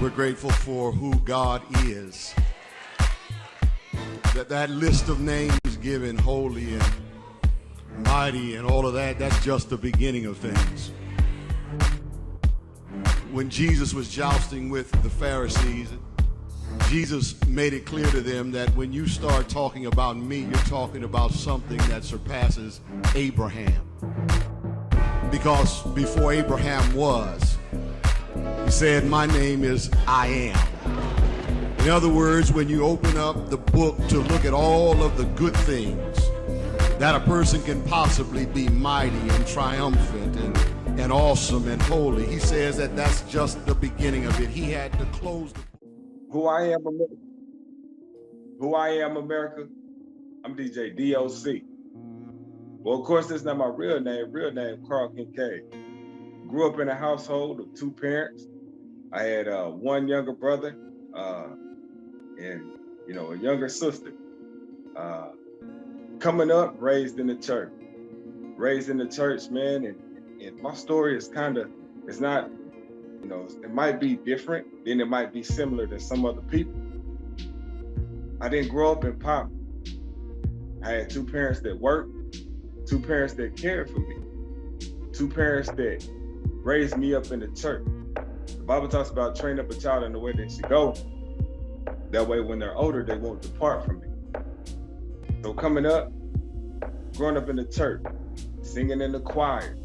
We're grateful for who God is. That list of names given, holy and mighty and all of that, that's just the beginning of things. When Jesus was jousting with the Pharisees, Jesus made it clear to them that when you start talking about me, you're talking about something that surpasses Abraham. Because before Abraham was, he said, my name is I am. In other words, when you open up the book to look at all of the good things that a person can possibly be, mighty and triumphant and awesome and holy, he says that that's just the beginning of it. He had to close the book. Who I am, America. Who I am, America. I'm DJ D.O.C. Well, of course, that's not my real name. Real name, Carl Kincaid. Grew up in a household of two parents. I had one younger brother and, a younger sister. Coming up, raised in the church. Raised in the church, man, and my story is it's not, it might be different, then it might be similar to some other people. I didn't grow up in poverty. I had two parents that worked, two parents that cared for me, two parents that raised me up in the church. The Bible talks about train up a child in the way they should go. That way, when they're older, they won't depart from it. So coming up, growing up in the church, singing in the choir,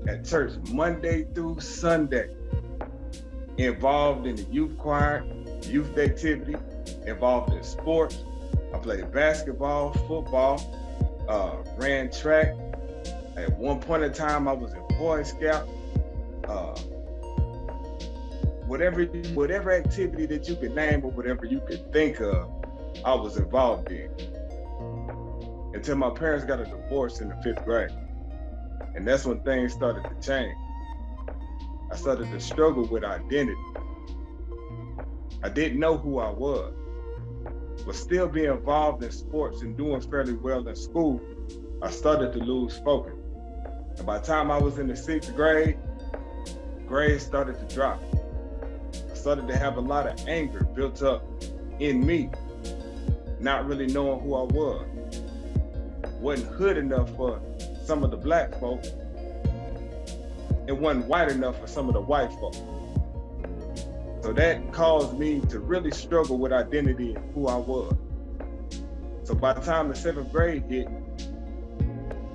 at church Monday through Sunday, involved in the youth choir, youth activity, involved in sports. I played basketball, football, ran track. At one point in time, I was a Boy Scout. Whatever activity that you could name or whatever you could think of, I was involved in. Until my parents got a divorce in the 5th grade. And that's when things started to change. I started to struggle with identity. I didn't know who I was, but still being involved in sports and doing fairly well in school, I started to lose focus. And by the time I was in the 6th grade, grades started to drop. I started to have a lot of anger built up in me, not really knowing who I was. Wasn't hood enough for some of the black folk. It wasn't white enough for some of the white folk. So that caused me to really struggle with identity and who I was. So by the time the 7th grade hit,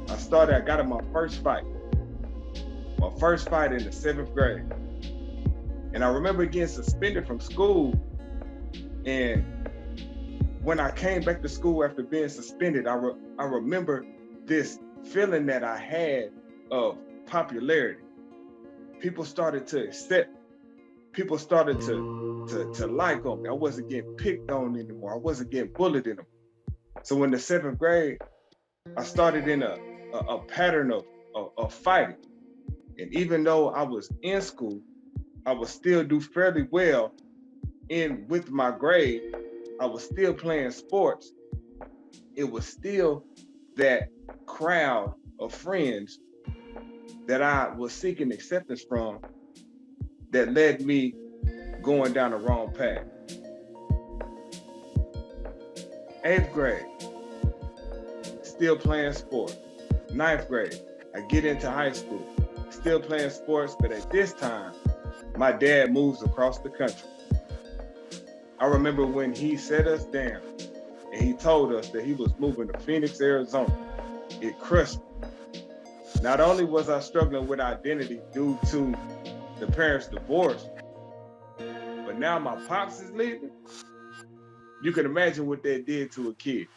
I got in my first fight. My first fight in the 7th grade. And I remember getting suspended from school. And when I came back to school after being suspended, I remember this feeling that I had of popularity. People started to accept. People started to like on me. I wasn't getting picked on anymore. I wasn't getting bullied anymore. So in the 7th grade, I started in a pattern of fighting. And even though I was in school, I would still do fairly well with my grade. I was still playing sports. It was still that crowd of friends that I was seeking acceptance from that led me going down the wrong path. 8th grade, still playing sports. 9th grade, I get into high school, still playing sports, but at this time, my dad moves across the country. I remember when he set us down and he told us that he was moving to Phoenix, Arizona. It crushed me. Not only was I struggling with identity due to the parents' divorce, but now my pops is leaving. You can imagine what that did to a kid.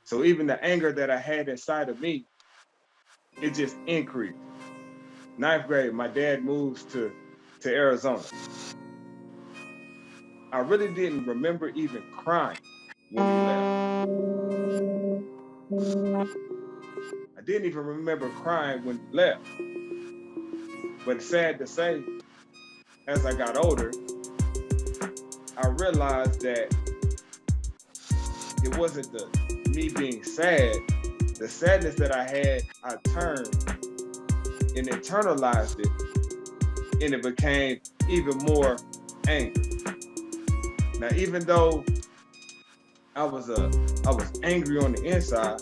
So even the anger that I had inside of me, it just increased. 9th grade, my dad moves to Arizona. I really didn't remember even crying when we left. I didn't even remember crying when we left. But sad to say, as I got older, I realized that it wasn't me being sad. The sadness that I had, I turned and internalized it, and it became even more anger. Now, even though I was angry on the inside,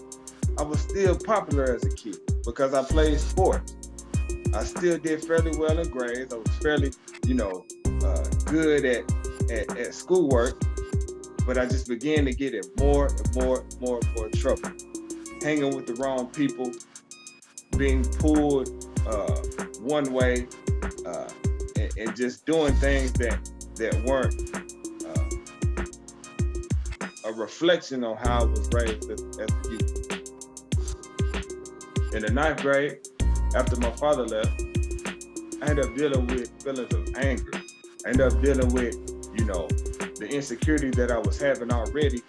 I was still popular as a kid because I played sports. I still did fairly well in grades. I was fairly, good at schoolwork, but I just began to get in more and more trouble. Hanging with the wrong people, being pulled one way, and just doing things that weren't a reflection on how I was raised as a youth. In the 9th grade, after my father left, I ended up dealing with feelings of anger. I ended up dealing with, the insecurity that I was having already.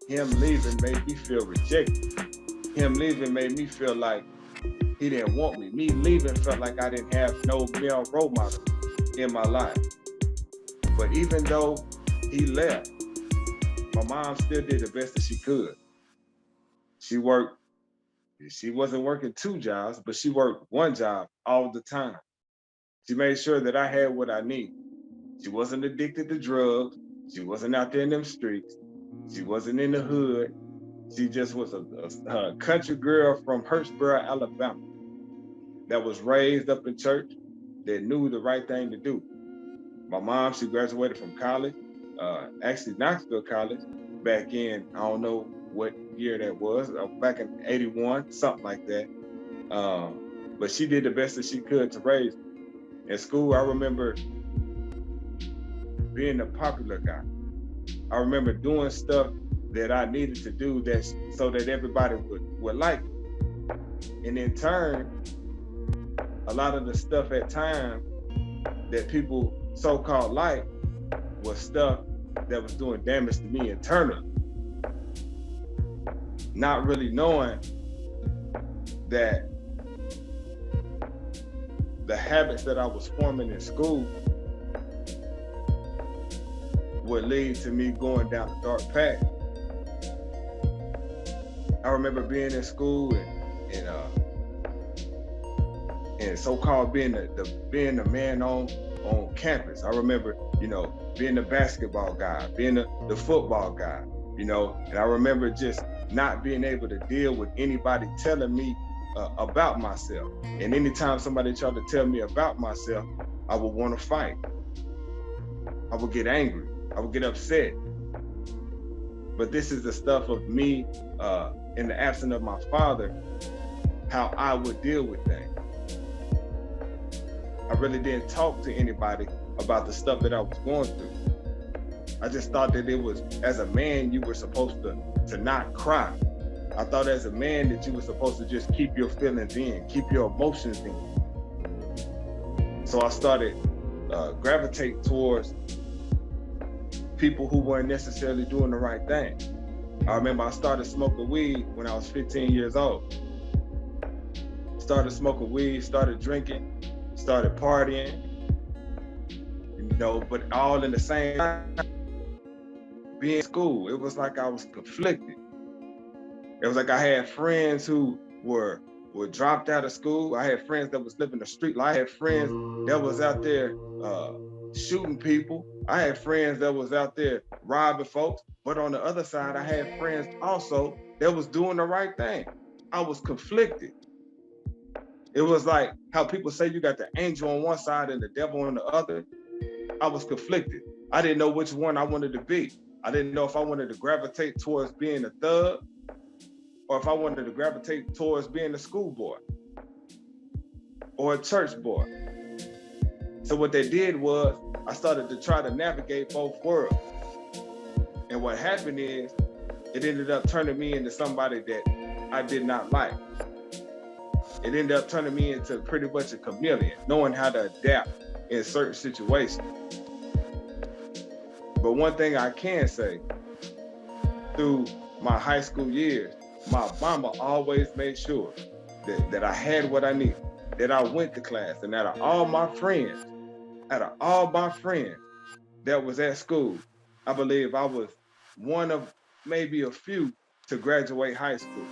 Him leaving made me feel rejected. Him leaving made me feel like he didn't want me. Me leaving felt like I didn't have no male role model in my life. But even though he left, my mom still did the best that she could. She wasn't working 2 jobs, but she worked 1 job all the time. She made sure that I had what I needed. She wasn't addicted to drugs. She wasn't out there in them streets. She wasn't in the hood. She just was a country girl from Hurtsboro, Alabama, that was raised up in church, that knew the right thing to do. My mom, she graduated from college, actually Knoxville College, back in, I don't know what year that was, back in 81, something like that. But she did the best that she could to raise me. In school, I remember being the popular guy. I remember doing stuff that I needed to do so that everybody would like me. And in turn, a lot of the stuff at times that people so-called like was stuff that was doing damage to me internally. Not really knowing that the habits that I was forming in school would lead to me going down a dark path. I remember being in school and so-called being the man on campus. I remember, being the basketball guy, being the football guy, and I remember just not being able to deal with anybody telling me about myself. And anytime somebody tried to tell me about myself, I would want to fight. I would get angry. I would get upset. But this is the stuff of me, in the absence of my father, how I would deal with things. I really didn't talk to anybody about the stuff that I was going through. I just thought that it was, as a man, you were supposed to not cry. I thought as a man that you were supposed to just keep your feelings in, keep your emotions in. So I started gravitate towards people who weren't necessarily doing the right thing. I remember I started smoking weed when I was 15 years old. Started smoking weed, started drinking, started partying, but all in the same time, being in school, it was like I was conflicted. It was like I had friends who were dropped out of school. I had friends that was living the street life. I had friends that was out there shooting people. I had friends that was out there robbing folks. But on the other side, I had friends also that was doing the right thing. I was conflicted. It was like how people say you got the angel on one side and the devil on the other. I was conflicted. I didn't know which one I wanted to be. I didn't know if I wanted to gravitate towards being a thug or if I wanted to gravitate towards being a schoolboy or a church boy. So what they did was I started to try to navigate both worlds. And what happened is it ended up turning me into somebody that I did not like. It ended up turning me into pretty much a chameleon, knowing how to adapt in certain situations. But one thing I can say, through my high school years, my mama always made sure that I had what I needed, that I went to class, and out of all my friends that was at school, I believe I was one of maybe a few to graduate high school.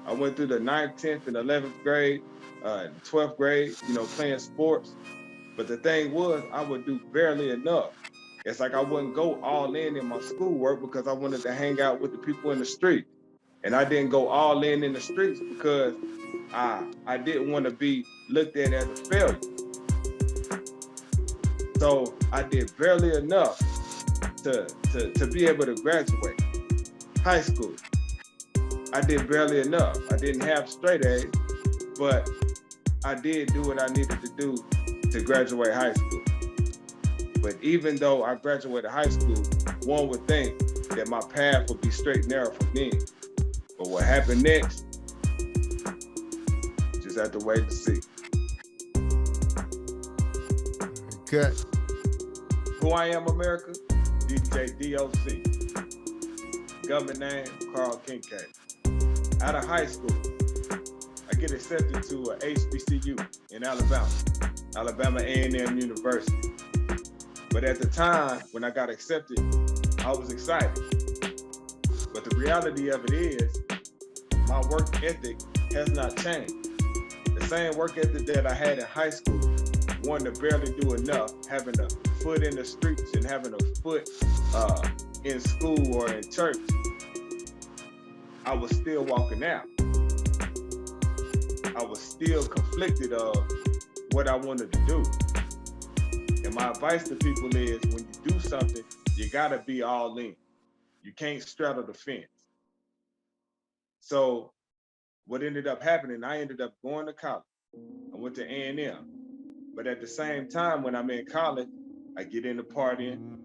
I went through the 9th, 10th, and 11th grade, 12th grade, playing sports. But the thing was, I would do barely enough It's like I wouldn't go all in my schoolwork because I wanted to hang out with the people in the street. And I didn't go all in the streets because I didn't want to be looked at as a failure. So I did barely enough to be able to graduate high school. I did barely enough. I didn't have straight A's, but I did do what I needed to do to graduate high school. But even though I graduated high school, one would think that my path would be straight and narrow from then. But what happened next, just have to wait to see. Okay. Who I am, America? DJ D.O.C. Government name, Carl Kincaid. Out of high school, I get accepted to a HBCU in Alabama, Alabama A&M University. But at the time, when I got accepted, I was excited. But the reality of it is, my work ethic has not changed. The same work ethic that I had in high school, wanting to barely do enough, having a foot in the streets and having a foot in school or in church, I was still walking out. I was still conflicted of what I wanted to do. And my advice to people is, when you do something, you gotta be all in. You can't straddle the fence. So what ended up happening, I ended up going to college. I went to A&M. But at the same time, when I'm in college, I get into partying.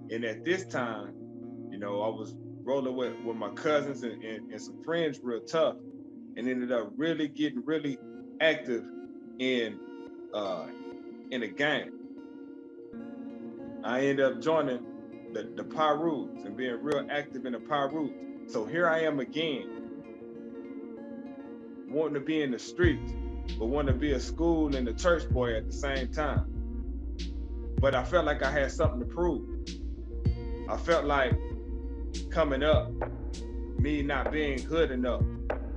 And at this time, you know, I was rolling with my cousins and some friends real tough, and ended up really getting really active in a gang. I ended up joining the Pyrus and being real active in the Pyrus. So here I am again, wanting to be in the streets, but wanting to be a school and a church boy at the same time. But I felt like I had something to prove. I felt like coming up, me not being good enough,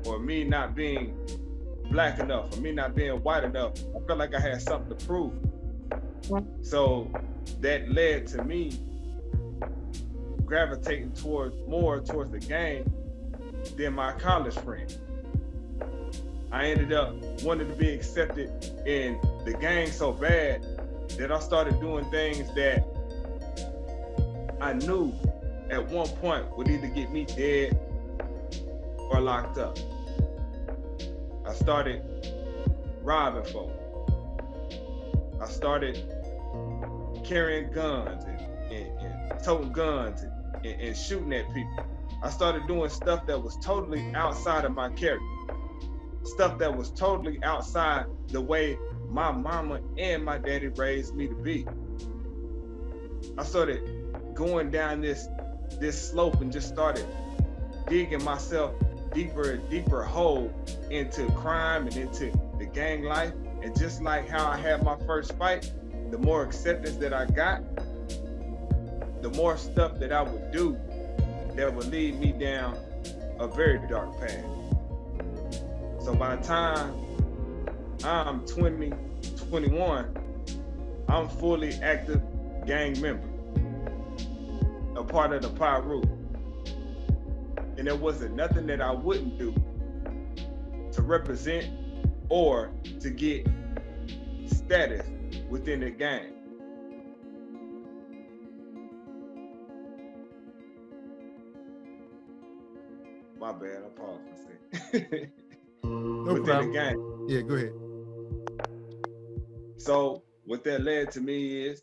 or me not being black enough, or me not being white enough, I felt like I had something to prove. So that led to me gravitating more towards the gang than my college friends. I ended up wanting to be accepted in the gang so bad that I started doing things that I knew at one point would either get me dead or locked up. I started robbing folks. I started carrying guns and toting guns and shooting at people. I started doing stuff that was totally outside of my character. Stuff that was totally outside the way my mama and my daddy raised me to be. I started going down this slope and just started digging myself deeper and deeper hole into crime and into the gang life. And just like how I had my first fight, the more acceptance that I got, the more stuff that I would do that would lead me down a very dark path. So by the time I'm 20, 21, I'm fully active gang member, a part of the Pyru. And there wasn't nothing that I wouldn't do to represent or to get status within the gang. My bad, I paused for a second. No within problem. the gang. Yeah, go ahead. So what that led to me is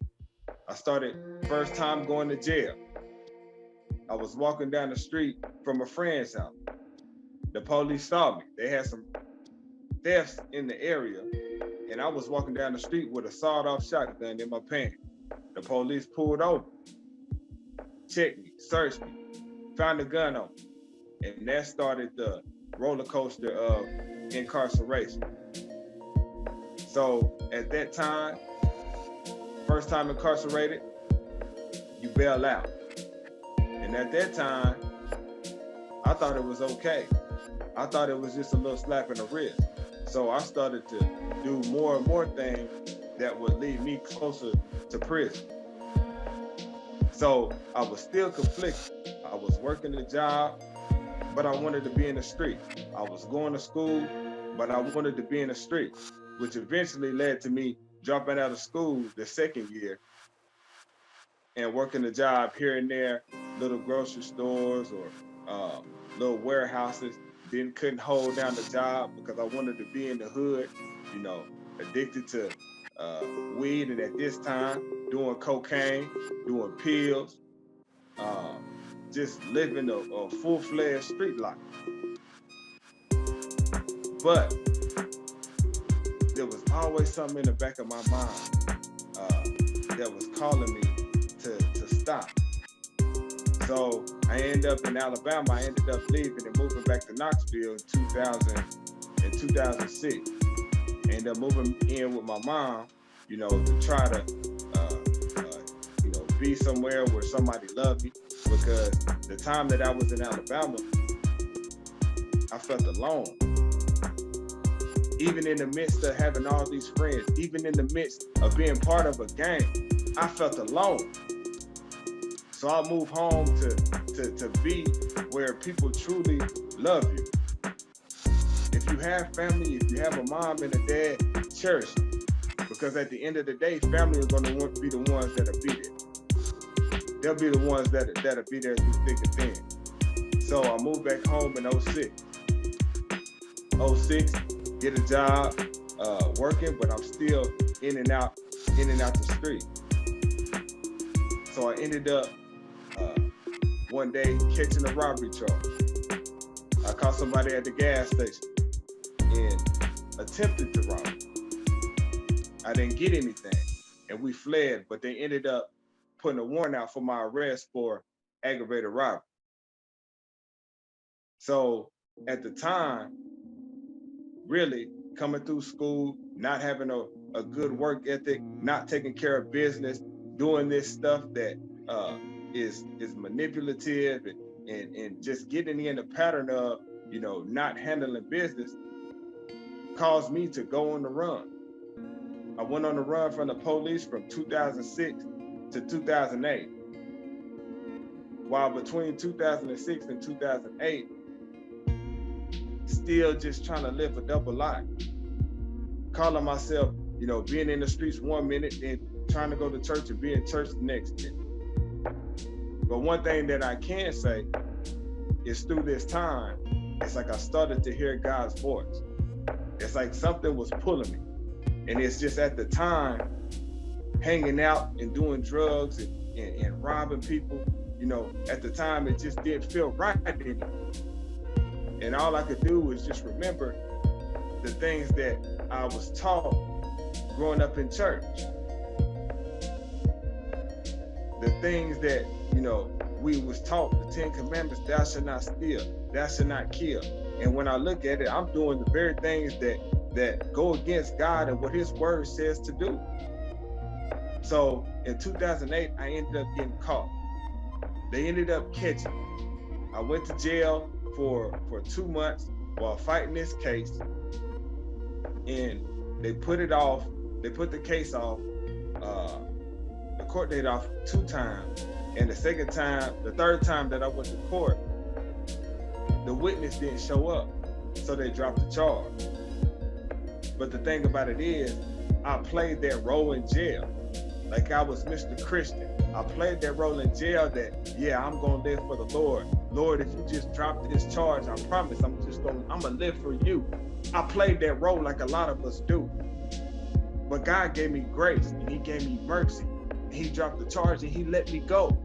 I started first time going to jail. I was walking down the street from a friend's house. The police saw me. They had some thefts in the area, and I was walking down the street with a sawed-off shotgun in my pants. The police pulled over, checked me, searched me, found a gun on me, and that started the roller coaster of incarceration. So at that time, first time incarcerated, you bail out. And at that time, I thought it was okay. I thought it was just a little slap in the wrist. So I started to do more and more things that would lead me closer to prison. So I was still conflicted. I was working a job, but I wanted to be in the street. I was going to school, but I wanted to be in the street, which eventually led to me dropping out of school the second year and working a job here and there, little grocery stores or uh, little warehouses. Couldn't hold down the job because I wanted to be in the hood, you know, addicted to weed, and at this time doing cocaine, doing pills, uh, just living a full-fledged street life. But there was always something in the back of my mind that was calling me to stop. So I ended up in Alabama. I ended up leaving and moving back to Knoxville in 2006. I ended up moving in with my mom, you know, to try to, you know, be somewhere where somebody loved me. Because the time that I was in Alabama, I felt alone. Even in the midst of having all these friends, even in the midst of being part of a gang, I felt alone. So I moved home to be where people truly love you. If you have family, if you have a mom and a dad, cherish them. Because at the end of the day, family are going to be the ones that'll be there. They'll be the ones that'll be there through thick and thin. So I moved back home in 06. 06, get a job, working, but I'm still in and out the street. So I ended up one day catching a robbery charge. I caught somebody at the gas station and attempted to rob me. I didn't get anything, and we fled, but they ended up putting a warrant out for my arrest for aggravated robbery. So at the time, really coming through school, not having a good work ethic, not taking care of business, doing this stuff that is manipulative and just getting in the pattern of, you know, not handling business, caused me to go on the run. I went on the run from the police from 2006 to 2008. While between 2006 and 2008, still just trying to live a double life. Calling myself, you know, being in the streets 1 minute and trying to go to church and be in church the next minute. But one thing that I can say is through this time, it's like I started to hear God's voice. It's like something was pulling me. And it's just at the time, hanging out and doing drugs and robbing people, you know, at the time, it just didn't feel right anymore. And all I could do was just remember the things that I was taught growing up in church. The things that, you know, we was taught, the 10 Commandments, thou shalt not steal, thou shalt not kill. And when I look at it, I'm doing the very things that go against God and what his word says to do. So in 2008, I ended up getting caught. They ended up catching me. I went to jail for 2 months while fighting this case, and they put it off. They put the case off, the court date off 2 times, and the third time that I went to court, the witness didn't show up, so they dropped the charge. But the thing about it is, I played that role in jail, like I was Mr. Christian. I played that role in jail that, yeah, I'm gonna live for the Lord. Lord, if you just drop this charge, I promise I'm gonna live for you. I played that role like a lot of us do. But God gave me grace and he gave me mercy. And he dropped the charge and he let me go,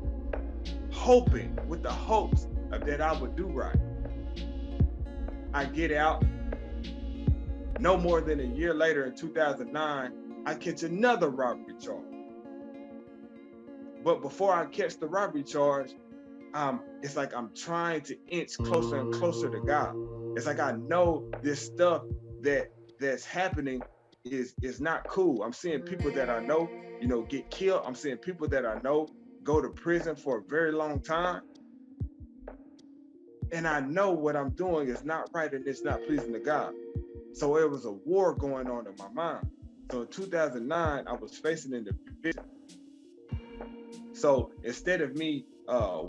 hoping with the hopes of that I would do right. I get out. No more than a year later in 2009, I catch another robbery charge. But before I catch the robbery charge, it's like I'm trying to inch closer and closer to God. It's like I know this stuff that's happening is not cool. I'm seeing people that I know, you know, get killed. I'm seeing people that I know go to prison for a very long time. And I know what I'm doing is not right and it's not pleasing to God. So it was a war going on in my mind. So in 2009, I was facing an eviction. So instead of me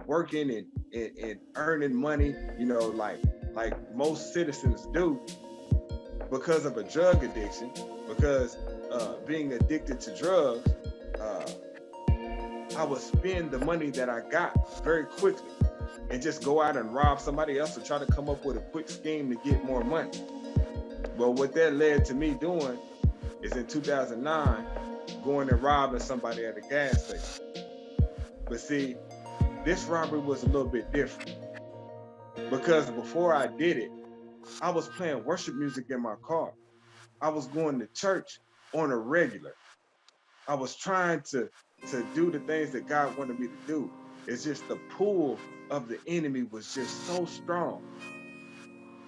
working and earning money, like most citizens do, because of a drug addiction, because being addicted to drugs, uh, I would spend the money that I got very quickly and just go out and rob somebody else or try to come up with a quick scheme to get more money. Well, what that led to me doing is in 2009, going and robbing somebody at a gas station. But see, this robbery was a little bit different because before I did it, I was playing worship music in my car. I was going to church on a regular. I was trying to do the things that God wanted me to do. It's just the pull of the enemy was just so strong.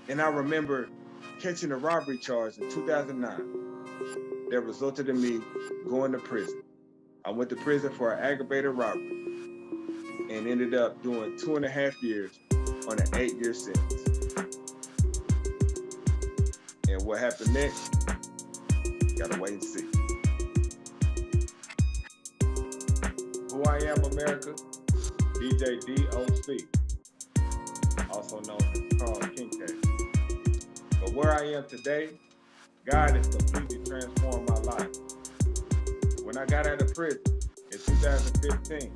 And I remember catching a robbery charge in 2009 that resulted in me going to prison. I went to prison for an aggravated robbery and ended up doing 2.5 years on an 8-year sentence. And what happened next? Gotta wait and see. Who I am, America? DJ D.O.C, also known as Carl King K. But where I am today, God has completely transformed my life. When I got out of prison in 2015,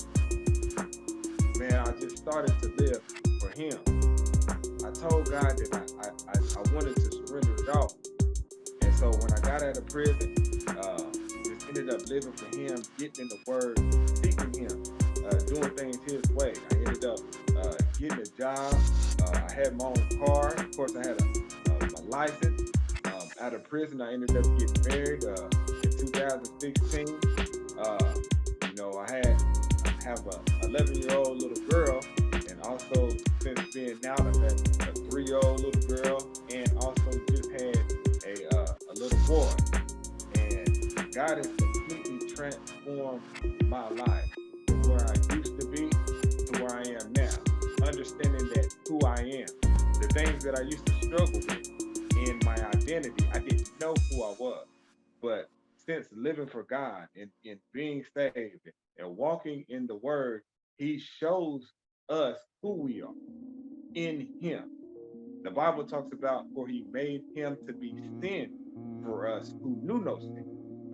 man, I just started to live for Him. I told God that I wanted to surrender it all. And so when I got out of prison, just ended up living for Him, getting in the Word, seeking Him, doing things His way. I ended up getting a job. I had my own car. Of course, I had a license. Out of prison, I ended up getting married in 2016. I have a 11-year-old little girl, and also since being out, I've had a 3-year-old little girl, and also just had a little boy. And God has completely transformed my life from where I used to be to where I am now. Understanding that who I am, the things that I used to struggle with in my identity, I didn't know who I was. But since living for God and being saved and walking in the Word, He shows us who we are in Him. The Bible talks about, for He made Him to be sin for us who knew no sin,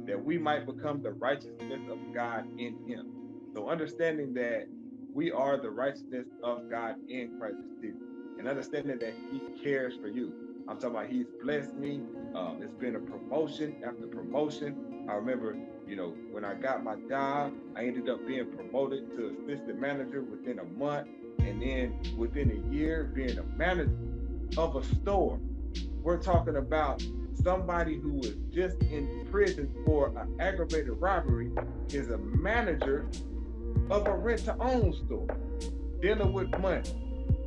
that we might become the righteousness of God in Him. So understanding that we are the righteousness of God in Christ Jesus, and understanding that He cares for you. I'm talking about He's blessed me. It's been a promotion after promotion. I remember, when I got my job, I ended up being promoted to assistant manager within a month, and then within a year being a manager of a store. We're talking about somebody who was just in prison for an aggravated robbery is a manager of a rent-to-own store, dealing with money,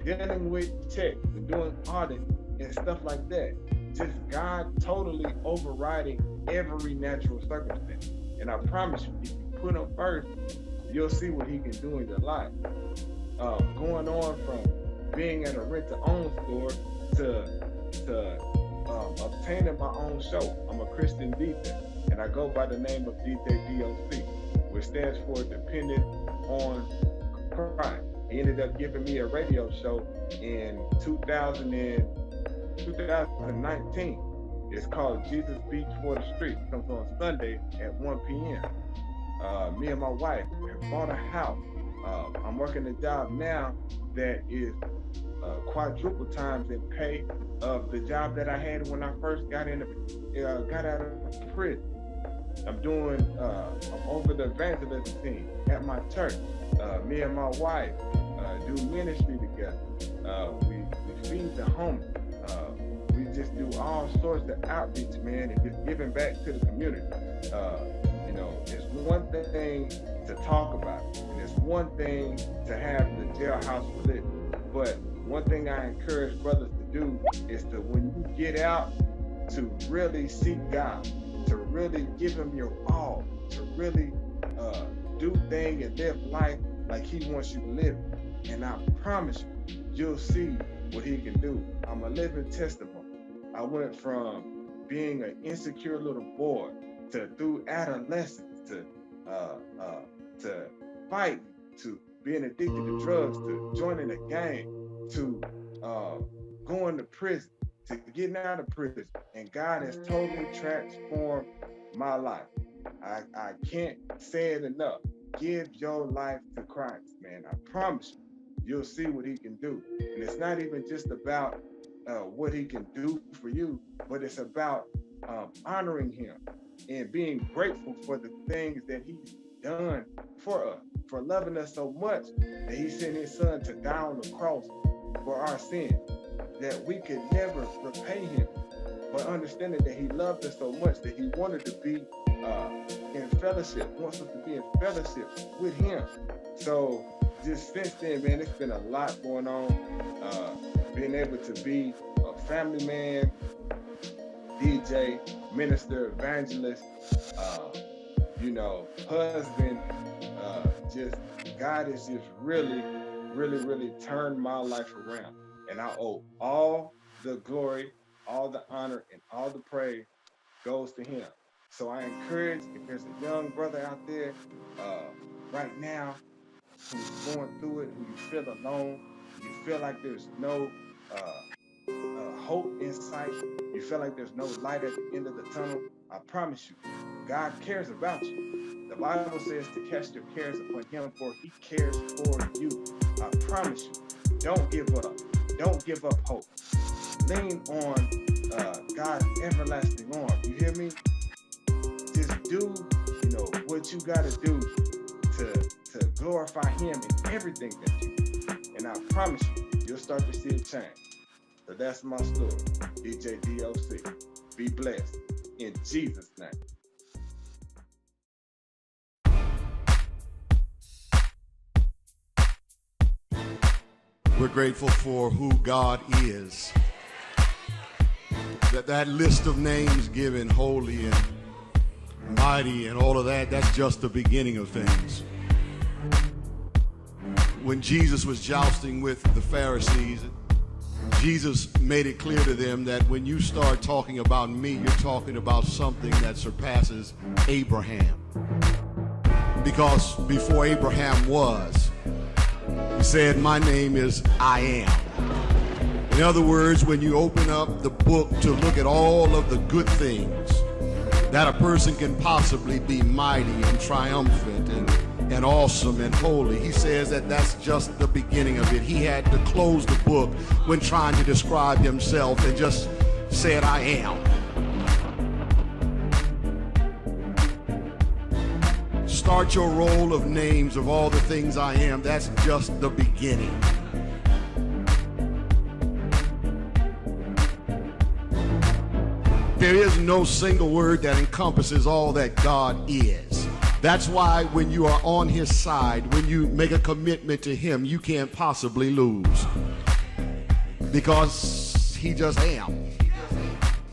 dealing with checks and doing audit and stuff like that. Just God totally overriding every natural circumstance. And I promise you, if you put Him first, you'll see what He can do in your life. Going on from being at a rent-to-own store to obtaining my own show. I'm a Christian DJ, and I go by the name of DJ D.O.C, which stands for Dependent on Christ. He ended up giving me a radio show in 2019. It's called Jesus Beats for the Street. It comes on Sunday at 1 p.m. Me and my wife have bought a house. I'm working a job now that is quadruple times in pay of the job that I had when I first got out of prison. I'm over the evangelism team at my church. Me and my wife do ministry together. We feed the homeless. We just do all sorts of outreach, man, and just giving back to the community. It's one thing to talk about, and it's one thing to have the jailhouse religion. But one thing I encourage brothers to do is to, when you get out, to really seek God, to really give Him your all, to really do things and live life like He wants you to live. And I promise you, you'll see what He can do. I'm a living testimony. I went from being an insecure little boy to, through adolescence, to fighting, to being addicted to drugs, to joining a gang, to going to prison, to getting out of prison. And God has totally transformed my life. I can't say it enough. Give your life to Christ, man. I promise you, you'll see what he can do. And it's not even just about what he can do for you, but it's about honoring him and being grateful for the things that he's done for us, for loving us so much that he sent his son to die on the cross for our sins, that we could never repay him. But understanding that he loved us so much that he wanted to be in fellowship, wants us to be in fellowship with him. So just since then, man, it's been a lot going on. Being able to be a family man, DJ, minister, evangelist, husband, just God has just really turned my life around. And I owe all the glory, all the honor, and all the praise goes to him. So I encourage, if there's a young brother out there right now who's going through it, who you feel alone, you feel like there's no hope in sight, you feel like there's no light at the end of the tunnel, I promise you, God cares about you. The Bible says to cast your cares upon him, for he cares for you. I promise you, don't give up. Don't give up hope. Lean on God's everlasting arm. You hear me? Just do, what you got to do to glorify him in everything that you do. And I promise you, you'll start to see a change. So that's my story. DJ D.O.C. Be blessed. In Jesus' name. We're grateful for who God is. That list of names given, holy and mighty and all of that, that's just the beginning of things. When Jesus was jousting with the Pharisees, Jesus made it clear to them that when you start talking about me, you're talking about something that surpasses Abraham. Because before Abraham was, he said, my name is I am. In other words, when you open up the book to look at all of the good things that a person can possibly be mighty and triumphant and awesome and holy, he says that that's just the beginning of it. He had to close the book when trying to describe himself and just said, I am. Start your roll of names of all the things I am. That's just the beginning. There is no single word that encompasses all that God is. That's why when you are on his side, when you make a commitment to him, you can't possibly lose. Because he just am.